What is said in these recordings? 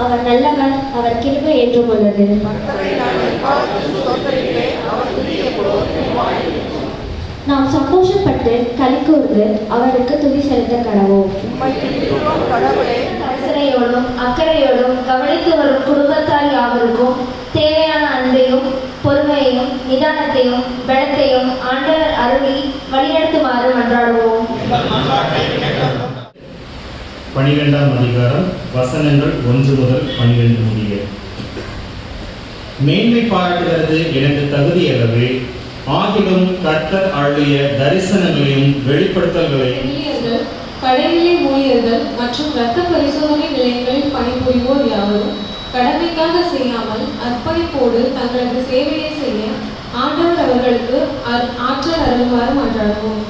அவர் நல்லவர், அவர் கிருபை என்றும் உள்ளது. நாம் சந்தோஷப்பட்டு களி கூர்ந்து அவருக்கு துதி செலுத்த கடவோம். அவசரையோடும் அக்கறையோடும் கவனித்து வரும் குடும்பத்தார் யாவருக்கும் தேவையான அன்பையும் பொறுமையையும் நிதானத்தையும் பலத்தையும் ஆண்டவர் அருளி வழிநடத்துமாறு மன்றாடுவோம். 12ஆம் அதிகாரம் வசனங்கள் 1 முதல் 12 முடிய. மேன்மை பாராட்டுகிறது எனக்கு தகுதி அல்லவே, ஆகிலும் கர்த்தர் அருளிய தரிசனங்களையும் வெளிப்படுத்தல்களையும் கடைநிலை ஊழியர்கள் மற்றும் இரத்த பரிசோதனை நிலையங்களில் பணிபுரிவோர் யாவரும் கடமைக்காக செய்யாமல் அர்ப்பணிப்போடு தங்களது சேவையை செய்ய ஆண்டவர் அவர்களுக்கு ஆற்றல் அருள்வாறு மன்றாடுவோம்.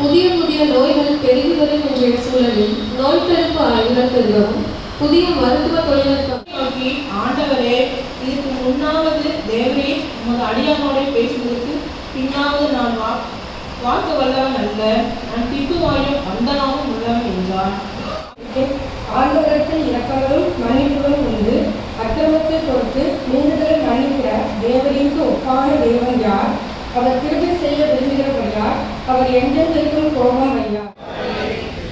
புதிய புதிய நோய்கள் பெருகி வரும் இன்றைய சூழலில் நோய் தடுப்பு ஆய்வுகள் பெருகவும் புதிய மருத்துவ தொழில்நுட்பம் நோக்கி, ஆண்டவரே, இதுக்கு முன்னாவது தேவரே உமது அடியானோட பேசுவதற்கு பின்னாவது நான் வாக்கு வல்லவன் அல்ல, நான் திட்டுவாயும் வந்தனாவும் உள்ளவன் என்றார். ஆண்டவருக்கு இரக்கங்களும் மன்னிப்புகளும் உண்டு. அக்கிரமத்தை பொறுத்து மீண்டுதலை மன்னிக்கிற தேவரிற்கு ஒப்பான தேவன் யார்? அவர் கிருபை செய்ய விரும்புகிறவர் யார்? அவர் என்றென்றைக்கும் கோபம் ஐயா.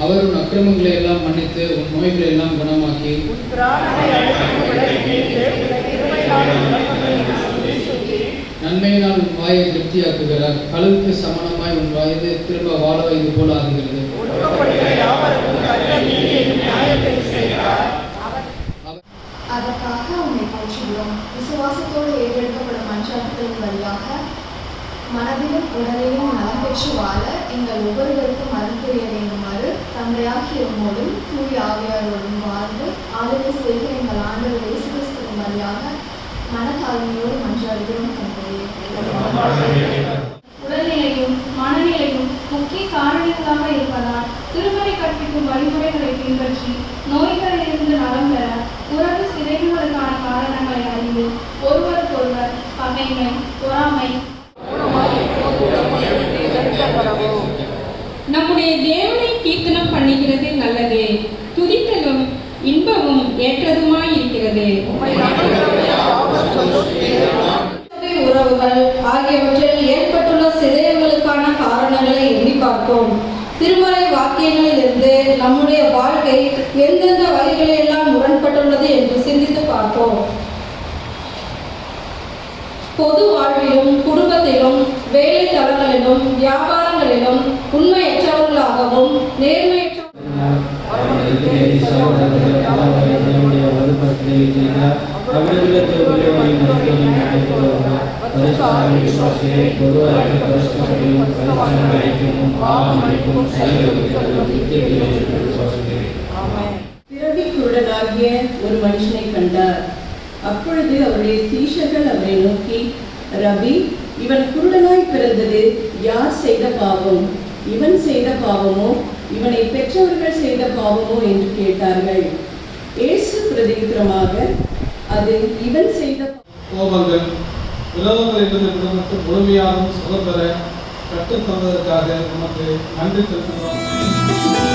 அவர் உன் அக்கிரமங்களை எல்லாம் மன்னித்து உன் நோய்களை எல்லாம் குணமாக்கி நன்மையினால் உன் வாயை திருப்தியாக்குகிறார். களுவுக்கு சமணமாய் உன் வயது திரும்ப வாழ வைத்து போல ஆகுகிறது. அதற்காக உன்னை போற்றுகிறோம். விசுவாசத்தோடு ஏறெடுக்கப்படும் மன்றாட்டுகளின் வழியாக மனதிலும் உடலிலும் நலம் பெற்று வாழ எங்கள் ஒவ்வொருவருக்கும் அருள் புரிய வேண்டுமாறு தந்தையாகிய உம்மோடும் தூய ஆவியாரோடும் வாழ்ந்து ஆளுகை செய்து எங்கள் ஆண்டவர் இயேசு கிறிஸ்துவின் வழியாக மனத்தாழ்மையோடு மன்றாடுகிறோம். உடல்நிலையும் மனநிலையும் முக்கிய காரணிகளாக இருப்பதால் திருமறை கற்பிக்கும் வழிமுறைகளை பின்பற்றி நோய்களிலிருந்து நலம் பெற உறவு சிதைவுகளுக்கான காரணங்களை அறிந்து ஒருவருக்கொருவர் பகைமை பொறாமை நம்முடைய தேவனை கீர்த்தனம் பண்ணுகிறது நல்லதே, துதித்தலும் இன்பமும் ஏற்றதுமாய் இருக்கிறது. உறவுகள் ஆகியவற்றில் ஏற்பட்டுள்ள சிதைவுகளுக்கான காரணங்களை எண்ணி பார்ப்போம். திருமறை வாக்கியங்களிலிருந்து நம்முடைய வாழ்க்கை எந்தெந்த வழிகளெல்லாம் முரண்பட்டுள்ளது என்று சிந்தித்து பார்ப்போம். பொது வாழ்விலும் குடும்பத்திலும் வேலை தளங்களிலும் வியாபாரங்களிலும் உண்மையற்றவர்களாகவும் நேர்மையற்ற பிறவி குருடனாகிய ஒரு மனுஷனை கண்டார். அப்பொழுது அவருடைய சீஷர்கள் அவரை நோக்கி, ரபி, இவன் குருடனாய் பிறந்தது யார் செய்த பாவம்? இவன் செய்த பாவமோ இவனை பெற்றவர்கள் செய்த பாவமோ என்று கேட்டார்கள். இயேசு பிரதியுத்தரமாக, அது இவன் செய்த கோபங்கள் விரோதங்களிலிருந்து நமக்கு முழுமையாகவும் சுகம் பெற கற்றுத்தந்ததற்காக நமக்கு நன்றி செலுத்துகிறோம்.